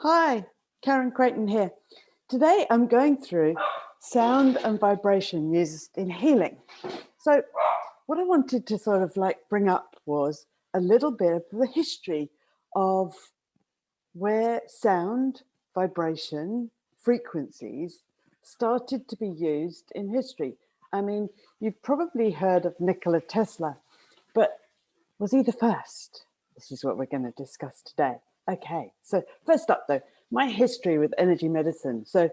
Hi, Karen Creighton here. Today I'm going through sound and vibration used in healing. So what I wanted to sort of like bring up was a little bit of the history of where sound, vibration, frequencies started to be used in history. I mean, you've probably heard of Nikola Tesla, but was he the first? This is what we're going to discuss today. Okay, so first up though, my history with energy medicine. So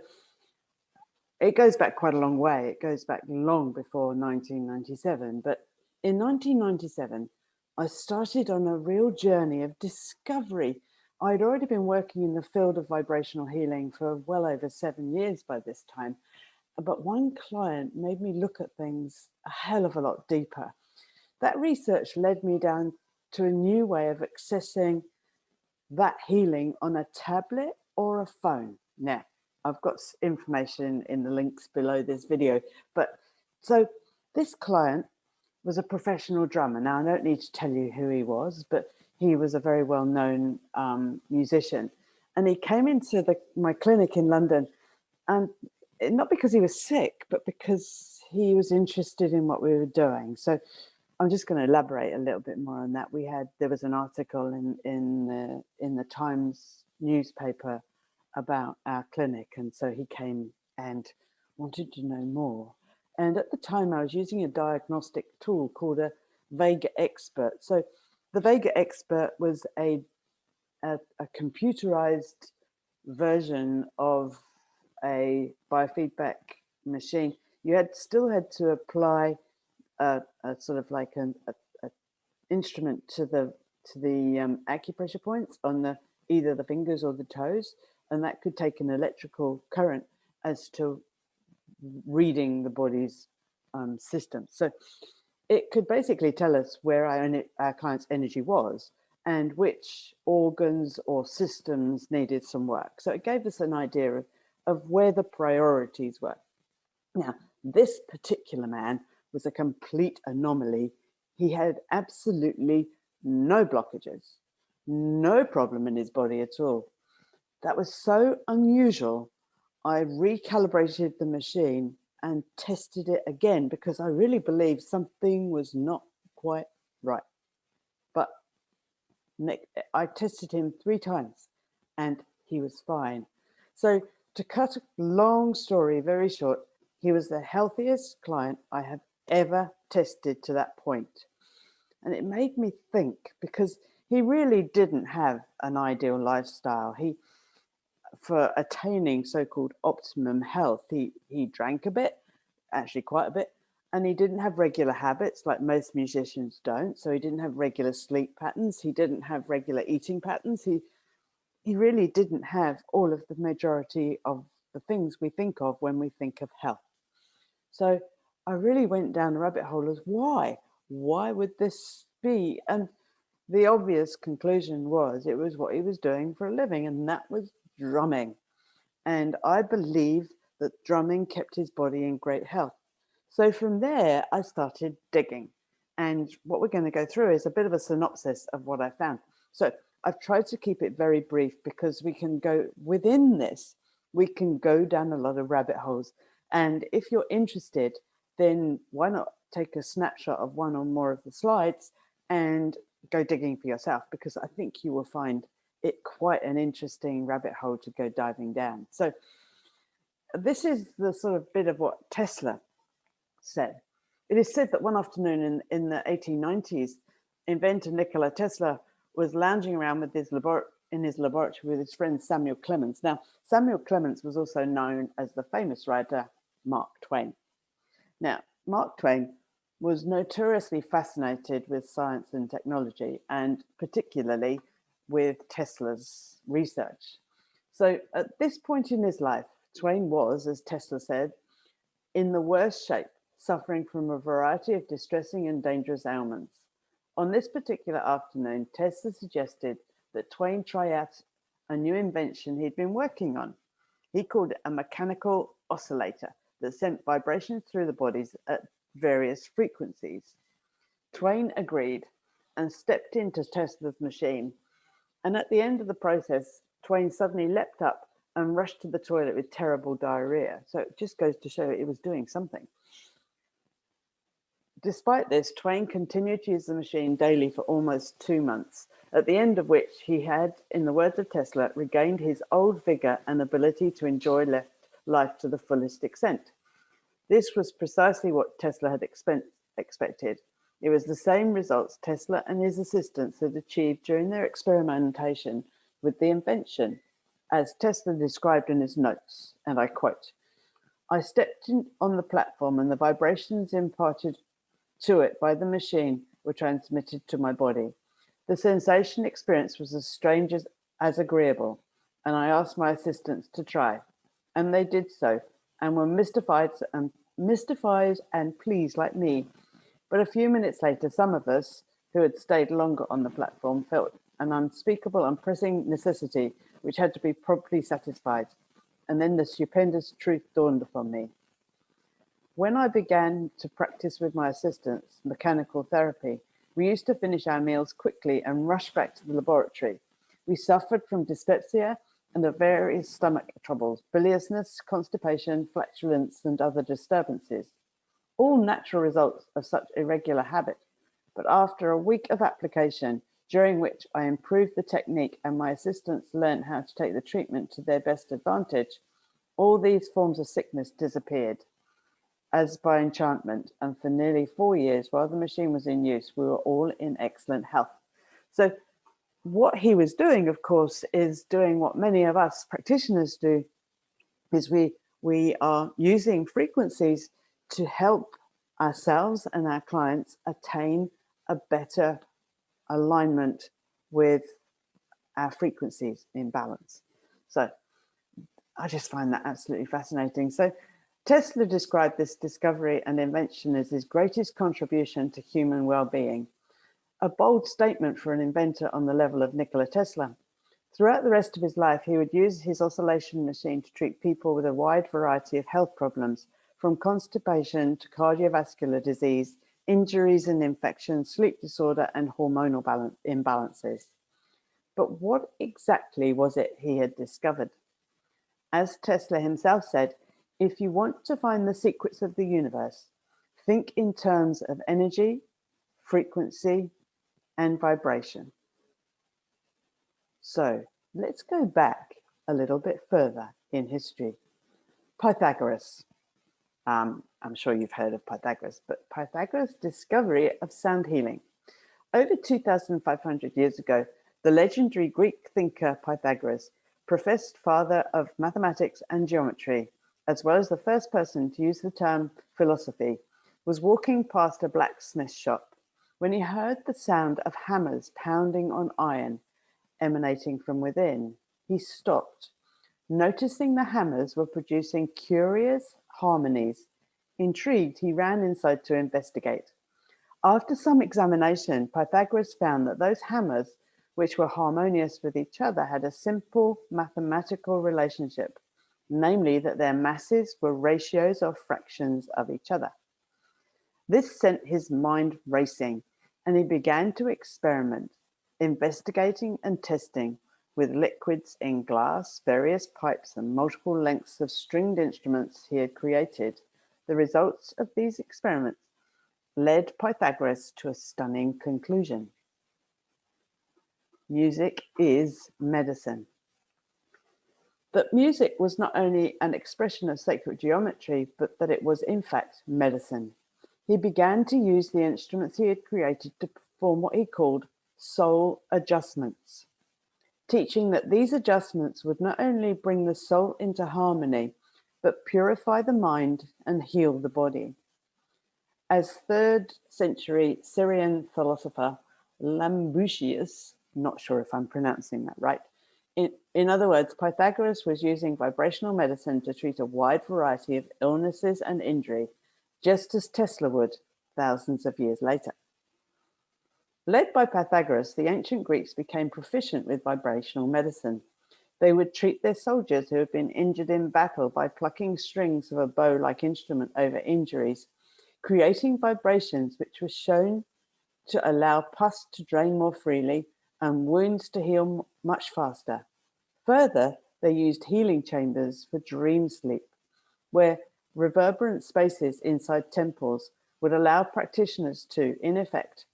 it goes back quite a long way. It goes back long before 1997. But in 1997, I started on a real journey of discovery. I'd already been working in the field of vibrational healing for well over 7 years by this time. But one client made me look at things a hell of a lot deeper. That research led me down to a new way of accessing that healing on a tablet or a phone. Now, I've got information in the links below this video. But so this client was a professional drummer. Now, I don't need to tell you who he was, but he was a very well-known musician. And he came into my clinic in London, and not because he was sick, but because he was interested in what we were doing. So I'm just going to elaborate a little bit more on that. There was an article in the Times newspaper about our clinic, and so he came and wanted to know more. And at the time, I was using a diagnostic tool called a Vega Expert. So the Vega Expert was a computerized version of a biofeedback machine. You still had to apply a sort of like an instrument to the acupressure points on either the fingers or the toes, and that could take an electrical current as to reading the body's system. So it could basically tell us where our client's energy was and which organs or systems needed some work. So it gave us an idea of where the priorities were. Now, this particular man was a complete anomaly. He had absolutely no blockages, no problem in his body at all. That was so unusual. I recalibrated the machine and tested it again because I really believed something was not quite right. But I tested him 3 times and he was fine. So to cut a long story very short, he was the healthiest client I have ever tested to that point. And it made me think, because he really didn't have an ideal lifestyle. For attaining so-called optimum health, he drank a bit, actually quite a bit, and he didn't have regular habits like most musicians don't. So he didn't have regular sleep patterns. He didn't have regular eating patterns. He really didn't have all of the majority of the things we think of when we think of health. So I really went down the rabbit hole as why? Why would this be? And the obvious conclusion was it was what he was doing for a living, and that was drumming. And I believe that drumming kept his body in great health. So from there, I started digging. And what we're going to go through is a bit of a synopsis of what I found. So I've tried to keep it very brief because we can go within this, we can go down a lot of rabbit holes. And if you're interested, then why not take a snapshot of one or more of the slides and go digging for yourself, because I think you will find it quite an interesting rabbit hole to go diving down. So this is the sort of bit of what Tesla said. It is said that one afternoon in the 1890s, inventor Nikola Tesla was lounging around in his laboratory with his friend Samuel Clemens. Now, Samuel Clemens was also known as the famous writer Mark Twain. Now, Mark Twain was notoriously fascinated with science and technology, and particularly with Tesla's research. So at this point in his life, Twain was, as Tesla said, in the worst shape, suffering from a variety of distressing and dangerous ailments. On this particular afternoon, Tesla suggested that Twain try out a new invention he'd been working on. He called it a mechanical oscillator that sent vibrations through the bodies at various frequencies. Twain agreed and stepped into Tesla's machine. And at the end of the process, Twain suddenly leapt up and rushed to the toilet with terrible diarrhea. So it just goes to show it was doing something. Despite this, Twain continued to use the machine daily for almost 2 months, at the end of which he had, in the words of Tesla, regained his old vigor and ability to enjoy life to the fullest extent. This was precisely what Tesla had expected. It was the same results Tesla and his assistants had achieved during their experimentation with the invention, as Tesla described in his notes, and I quote, "I stepped on the platform and the vibrations imparted to it by the machine were transmitted to my body. The sensation experienced was as strange as agreeable, and I asked my assistants to try, and they did so, and were mystified and pleased like me. But a few minutes later, some of us who had stayed longer on the platform felt an unspeakable and pressing necessity which had to be promptly satisfied. And then the stupendous truth dawned upon me. When I began to practice with my assistants mechanical therapy, we used to finish our meals quickly and rush back to the laboratory. We suffered from dyspepsia and the various stomach troubles, biliousness, constipation, flatulence, and other disturbances. All natural results of such irregular habit. But after a week of application, during which I improved the technique and my assistants learned how to take the treatment to their best advantage, all these forms of sickness disappeared as by enchantment, and for nearly 4 years, while the machine was in use, we were all in excellent health." So what he was doing, of course, is doing what many of us practitioners do, is we are using frequencies to help ourselves and our clients attain a better alignment with our frequencies in balance. So I just find that absolutely fascinating. So Tesla described this discovery and invention as his greatest contribution to human well-being, a bold statement for an inventor on the level of Nikola Tesla. Throughout the rest of his life, he would use his oscillation machine to treat people with a wide variety of health problems, from constipation to cardiovascular disease, injuries and infections, sleep disorder, and hormonal imbalances. But what exactly was it he had discovered? As Tesla himself said, if you want to find the secrets of the universe, think in terms of energy, frequency, and vibration. So let's go back a little bit further in history. Pythagoras. I'm sure you've heard of Pythagoras, but Pythagoras' discovery of sound healing. Over 2,500 years ago, the legendary Greek thinker Pythagoras, professed father of mathematics and geometry, as well as the first person to use the term philosophy, was walking past a blacksmith shop when he heard the sound of hammers pounding on iron emanating from within. He stopped, noticing the hammers were producing curious harmonies. Intrigued, he ran inside to investigate. After some examination, Pythagoras found that those hammers, which were harmonious with each other, had a simple mathematical relationship, namely that their masses were ratios or fractions of each other. This sent his mind racing, and he began to experiment, investigating and testing with liquids in glass, various pipes, and multiple lengths of stringed instruments he had created. The results of these experiments led Pythagoras to a stunning conclusion. Music is medicine. That music was not only an expression of sacred geometry, but that it was in fact medicine. He began to use the instruments he had created to perform what he called soul adjustments, teaching that these adjustments would not only bring the soul into harmony, but purify the mind and heal the body. As 3rd century Syrian philosopher Lambusius, not sure if I'm pronouncing that right, in other words, Pythagoras was using vibrational medicine to treat a wide variety of illnesses and injury, just as Tesla would thousands of years later. Led by Pythagoras, the ancient Greeks became proficient with vibrational medicine. They would treat their soldiers who had been injured in battle by plucking strings of a bow-like instrument over injuries, creating vibrations which were shown to allow pus to drain more freely and wounds to heal much faster. Further, they used healing chambers for dream sleep, where reverberant spaces inside temples would allow practitioners to, in effect,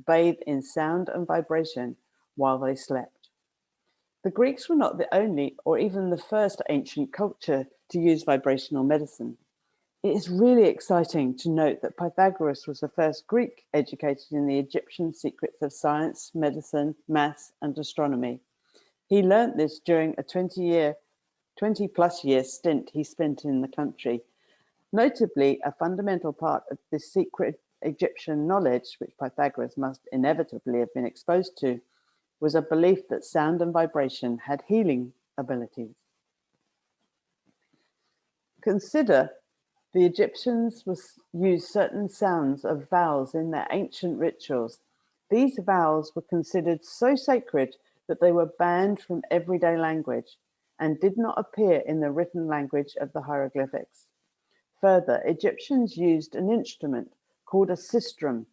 bathe in sound and vibration while they slept. The Greeks were not the only or even the first ancient culture to use vibrational medicine. It is really exciting to note that Pythagoras was the first Greek educated in the Egyptian secrets of science, medicine, maths, and astronomy. He learnt this during a 20-plus year stint he spent in the country. Notably, a fundamental part of this secret Egyptian knowledge, which Pythagoras must inevitably have been exposed to, was a belief that sound and vibration had healing abilities. Consider the Egyptians used certain sounds of vowels in their ancient rituals. These vowels were considered so sacred that they were banned from everyday language and did not appear in the written language of the hieroglyphics. Further, Egyptians used an instrument called a sistrum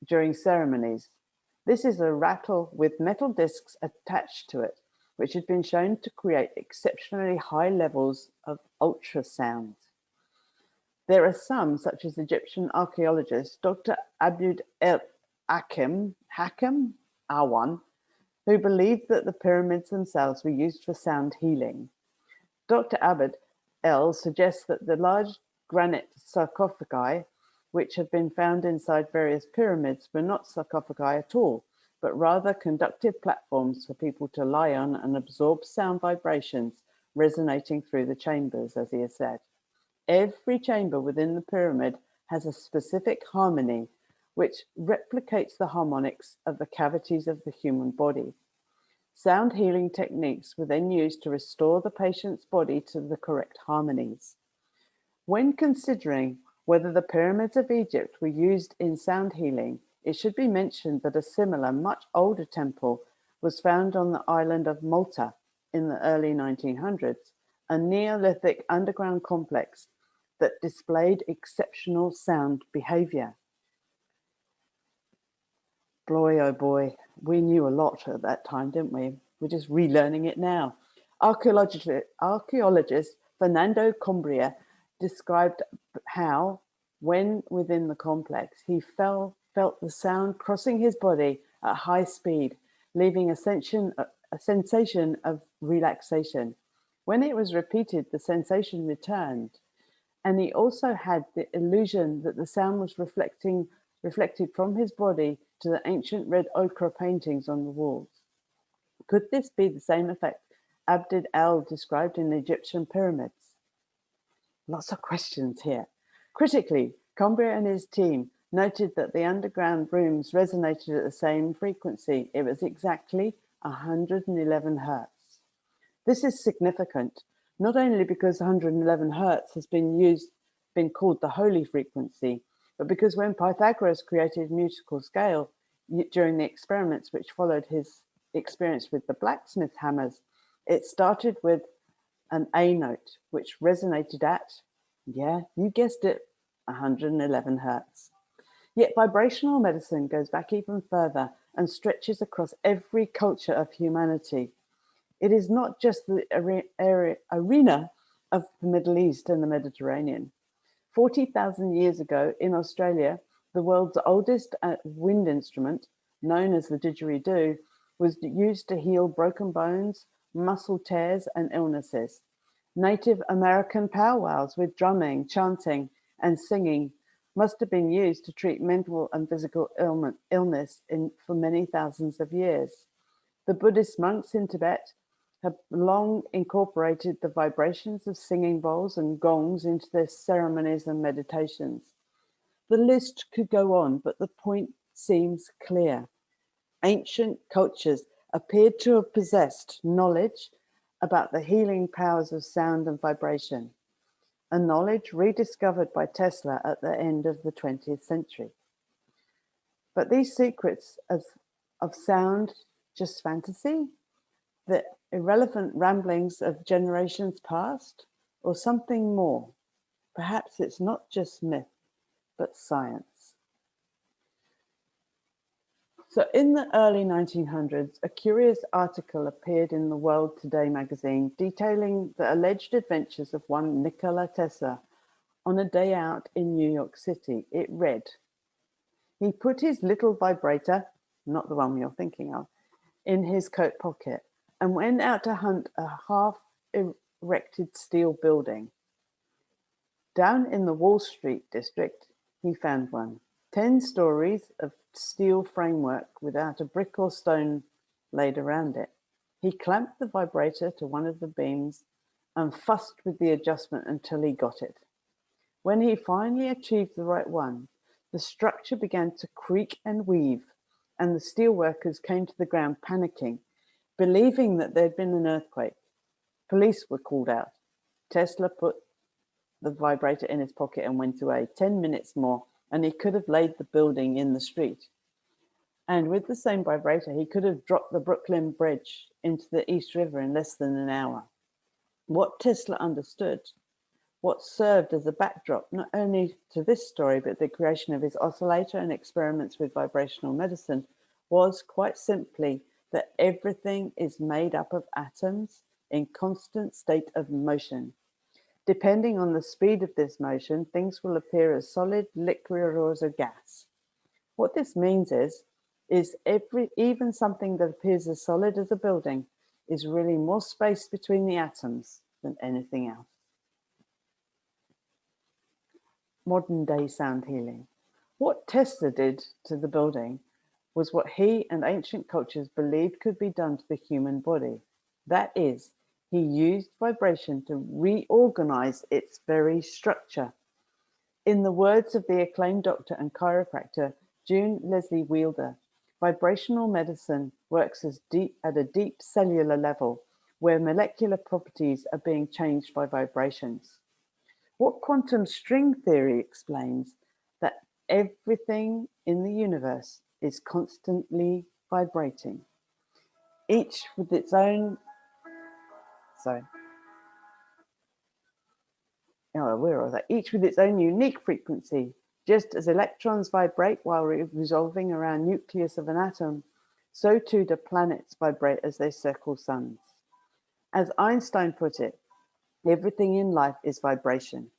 during ceremonies. This is a rattle with metal discs attached to it, which had been shown to create exceptionally high levels of ultrasound. There are some, such as Egyptian archaeologist Dr. Abd el-Hakim Awan, who believed that the pyramids themselves were used for sound healing. Dr. Abd el suggests that the large granite sarcophagi, which have been found inside various pyramids, were not sarcophagi at all, but rather conductive platforms for people to lie on and absorb sound vibrations resonating through the chambers, as he has said. Every chamber within the pyramid has a specific harmony which replicates the harmonics of the cavities of the human body. Sound healing techniques were then used to restore the patient's body to the correct harmonies. When considering whether the pyramids of Egypt were used in sound healing, it should be mentioned that a similar, much older temple was found on the island of Malta in the early 1900s, a Neolithic underground complex that displayed exceptional sound behavior. Boy, oh boy, we knew a lot at that time, didn't we? We're just relearning it now. Archaeologist Fernando Combria described how, when within the complex, he felt the sound crossing his body at high speed, leaving a sensation of relaxation. When it was repeated, the sensation returned. And he also had the illusion that the sound was reflected from his body to the ancient red ochre paintings on the walls. Could this be the same effect Abd el described in the Egyptian pyramids? Lots of questions here. Critically, Combria and his team noted that the underground rooms resonated at the same frequency. It was exactly 111 hertz. This is significant, not only because 111 hertz has been called the holy frequency, but because when Pythagoras created musical scale during the experiments which followed his experience with the blacksmith hammers, it started with an A note, which resonated at, yeah, you guessed it, 111 hertz. Yet vibrational medicine goes back even further and stretches across every culture of humanity. It is not just the arena of the Middle East and the Mediterranean. 40,000 years ago in Australia, the world's oldest wind instrument, known as the didgeridoo, was used to heal broken bones, muscle tears, and illnesses. Native American powwows with drumming, chanting, and singing must have been used to treat mental and physical illness for many thousands of years. The Buddhist monks in Tibet have long incorporated the vibrations of singing bowls and gongs into their ceremonies and meditations. The list could go on, but the point seems clear. Ancient cultures appeared to have possessed knowledge about the healing powers of sound and vibration, a knowledge rediscovered by Tesla at the end of the 20th century. But these secrets of sound, just fantasy? The irrelevant ramblings of generations past, or something more? Perhaps it's not just myth, but science. So in the early 1900s, a curious article appeared in the World Today magazine detailing the alleged adventures of one Nikola Tesla on a day out in New York City. It read, "He put his little vibrator, not the one you're thinking of, in his coat pocket and went out to hunt a half-erected steel building. Down in the Wall Street district, he found one, 10 stories of steel framework without a brick or stone laid around it. He clamped the vibrator to one of the beams and fussed with the adjustment until he got it. When he finally achieved the right one, the structure began to creak and weave, and the steel workers came to the ground panicking, believing that there had been an earthquake. Police were called out. Tesla put the vibrator in his pocket and went away. 10 minutes more, and he could have laid the building in the street. And with the same vibrator, he could have dropped the Brooklyn Bridge into the East River in less than an hour. What Tesla understood, what served as a backdrop not only to this story, but the creation of his oscillator and experiments with vibrational medicine, was quite simply that everything is made up of atoms in constant state of motion. Depending on the speed of this motion, things will appear as solid, liquid, or as a gas. What this means is even something that appears as solid as a building is really more space between the atoms than anything else." Modern day sound healing. What Tesla did to the building was what he and ancient cultures believed could be done to the human body. That is, he used vibration to reorganize its very structure. In the words of the acclaimed doctor and chiropractor June Leslie Wielder, vibrational medicine works at a deep cellular level where molecular properties are being changed by vibrations. What quantum string theory explains that everything in the universe is constantly vibrating, each with its own each with its own unique frequency. Just as electrons vibrate while revolving around the nucleus of an atom, so too do planets vibrate as they circle suns. As Einstein put it, everything in life is vibration.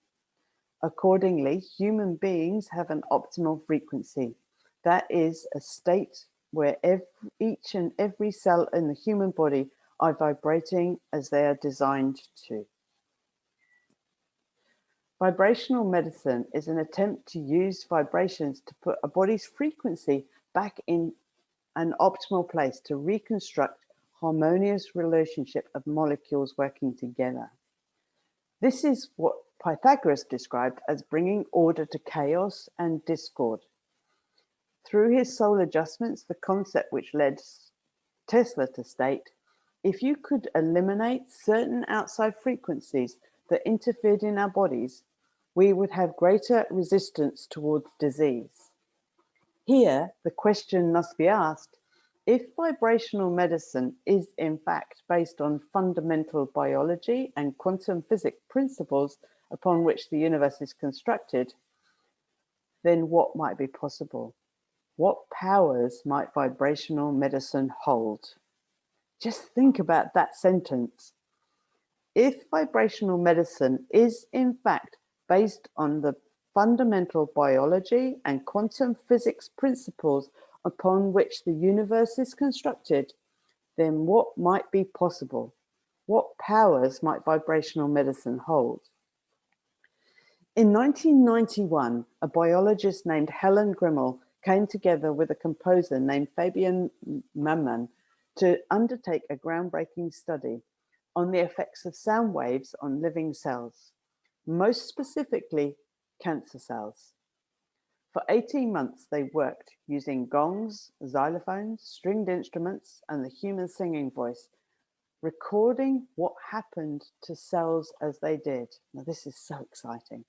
Accordingly, human beings have an optimal frequency. That is a state where each and every cell in the human body are vibrating as they are designed to. Vibrational medicine is an attempt to use vibrations to put a body's frequency back in an optimal place to reconstruct harmonious relationship of molecules working together. This is what Pythagoras described as bringing order to chaos and discord. Through his soul adjustments, the concept which led Tesla to state, if you could eliminate certain outside frequencies that interfered in our bodies, we would have greater resistance towards disease. Here, the question must be asked, if vibrational medicine is in fact based on fundamental biology and quantum physics principles upon which the universe is constructed, then what might be possible? What powers might vibrational medicine hold? Just think about that sentence. If vibrational medicine is in fact based on the fundamental biology and quantum physics principles upon which the universe is constructed, then what might be possible? What powers might vibrational medicine hold? In 1991, a biologist named Helen Grimmel came together with a composer named Fabian Mamman to undertake a groundbreaking study on the effects of sound waves on living cells, most specifically cancer cells. For 18 months, they worked using gongs, xylophones, stringed instruments, and the human singing voice, recording what happened to cells as they did. Now, this is so exciting.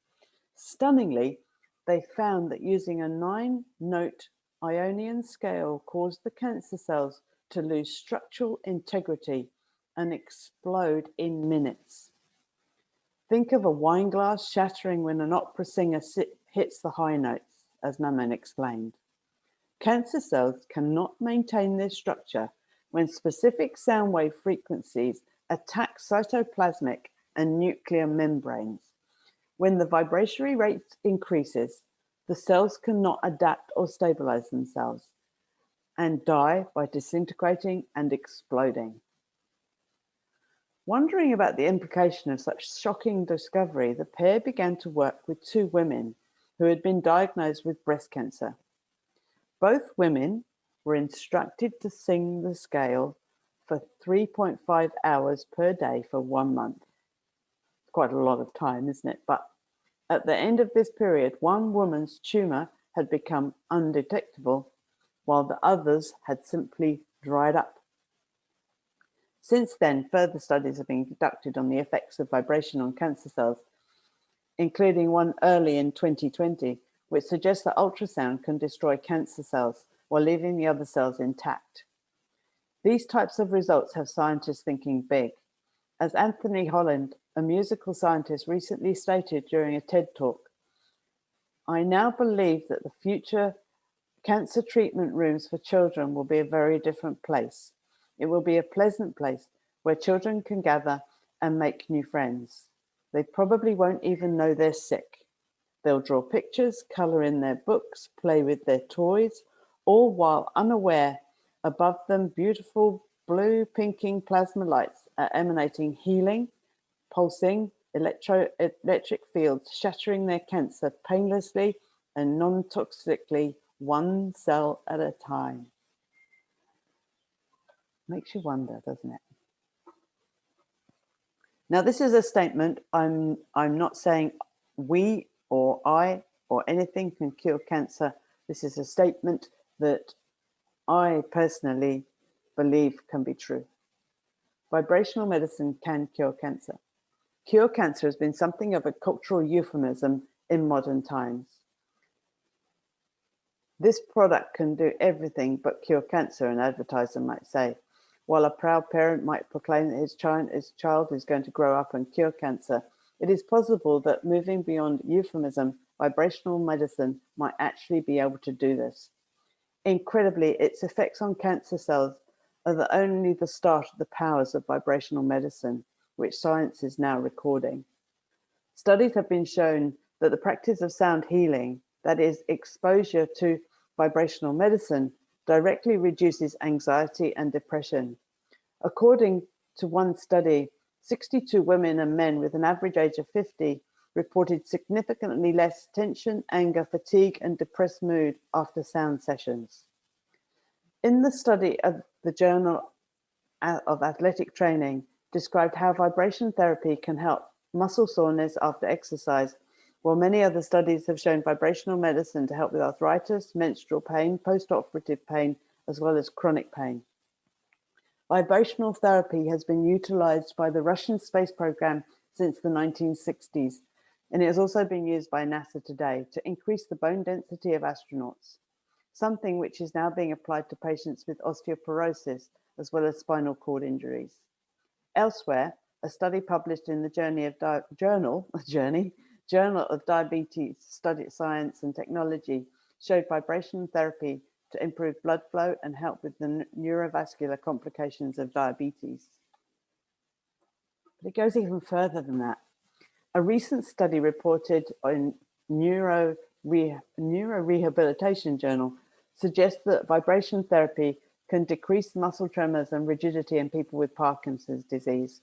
Stunningly, they found that using a 9-note Ionian scale caused the cancer cells to lose structural integrity and explode in minutes. Think of a wine glass shattering when an opera singer hits the high notes, as Maman explained. Cancer cells cannot maintain their structure when specific sound wave frequencies attack cytoplasmic and nuclear membranes. When the vibratory rate increases, the cells cannot adapt or stabilize themselves and die by disintegrating and exploding. Wondering about the implication of such shocking discovery, the pair began to work with two women who had been diagnosed with breast cancer. Both women were instructed to sing the scale for 3.5 hours per day for 1 month. It's quite a lot of time, isn't it? But at the end of this period, one woman's tumor had become undetectable, while the others had simply dried up. Since then, further studies have been conducted on the effects of vibration on cancer cells, including one early in 2020, which suggests that ultrasound can destroy cancer cells while leaving the other cells intact. These types of results have scientists thinking big. As Anthony Holland, a musical scientist, recently stated during a TED Talk, "I now believe that the future cancer treatment rooms for children will be a very different place. It will be a pleasant place where children can gather and make new friends. They probably won't even know they're sick. They'll draw pictures, color in their books, play with their toys, all while unaware above them beautiful blue pinking plasma lights are emanating healing, pulsing electric fields, shattering their cancer painlessly and non-toxically, one cell at a time." Makes you wonder, doesn't it? Now, this is a statement. I'm not saying we or I or anything can cure cancer. This is a statement that I personally believe can be true. Vibrational medicine can cure cancer. Cure cancer has been something of a cultural euphemism in modern times. This product can do everything but cure cancer, an advertiser might say. While a proud parent might proclaim that his child is going to grow up and cure cancer, it is possible that moving beyond euphemism, vibrational medicine might actually be able to do this. Incredibly, its effects on cancer cells are only the start of the powers of vibrational medicine, which science is now recording. Studies have been shown that the practice of sound healing, that is, exposure to vibrational medicine, directly reduces anxiety and depression. According to one study, 62 women and men with an average age of 50 reported significantly less tension, anger, fatigue, and depressed mood after sound sessions. In the study of the Journal of Athletic Training, described how vibration therapy can help muscle soreness after exercise, while many other studies have shown vibrational medicine to help with arthritis, menstrual pain, post-operative pain, as well as chronic pain. Vibrational therapy has been utilized by the Russian space program since the 1960s, and it has also been used by NASA today to increase the bone density of astronauts, something which is now being applied to patients with osteoporosis, as well as spinal cord injuries. Elsewhere, a study published in the Journal of Diabetes Study Science and Technology showed vibration therapy to improve blood flow and help with the neurovascular complications of diabetes. But it goes even further than that. A recent study reported in Neuro Rehabilitation Journal suggests that vibration therapy can decrease muscle tremors and rigidity in people with Parkinson's disease.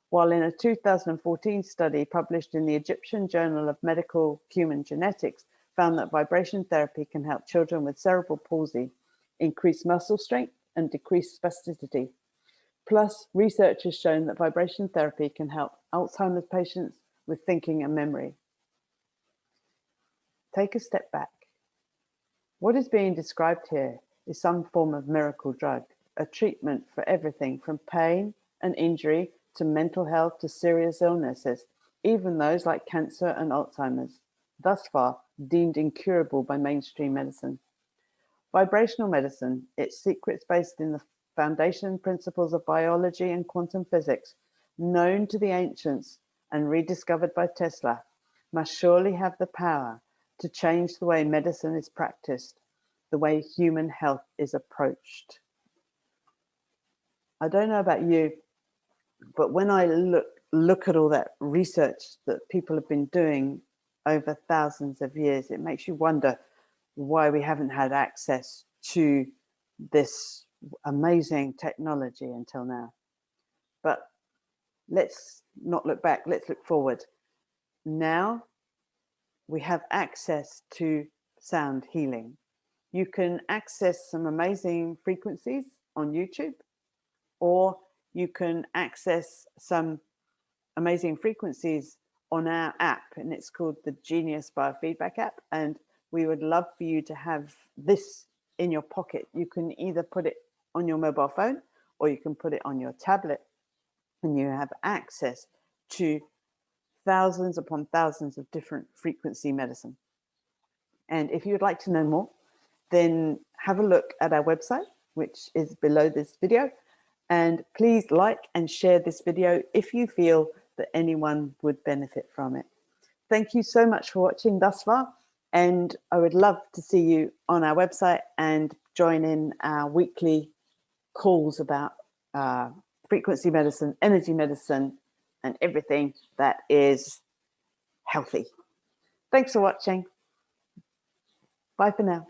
While in a 2014 study published in the Egyptian Journal of Medical Human Genetics found that vibration therapy can help children with cerebral palsy increase muscle strength and decrease spasticity. Plus, research has shown that vibration therapy can help Alzheimer's patients with thinking and memory. Take a step back. What is being described here is some form of miracle drug, a treatment for everything from pain and injury to mental health to serious illnesses, even those like cancer and Alzheimer's, thus far deemed incurable by mainstream medicine. Vibrational medicine, its secrets based in the foundation principles of biology and quantum physics, known to the ancients and rediscovered by Tesla, must surely have the power to change the way medicine is practiced, the way human health is approached. I don't know about you, but when I look at all that research that people have been doing over thousands of years, it makes you wonder why we haven't had access to this amazing technology until now. But let's not look back, let's look forward. Now we have access to sound healing. You can access some amazing frequencies on YouTube, or you can access some amazing frequencies on our app, and it's called the Genius Biofeedback app. And we would love for you to have this in your pocket. You can either put it on your mobile phone, or you can put it on your tablet, and you have access to thousands upon thousands of different frequency medicine. And if you would like to know more, then have a look at our website, which is below this video. And please like and share this video if you feel that anyone would benefit from it. Thank you so much for watching thus far. And I would love to see you on our website and join in our weekly calls about frequency medicine, energy medicine, and everything that is healthy. Thanks for watching. Bye for now.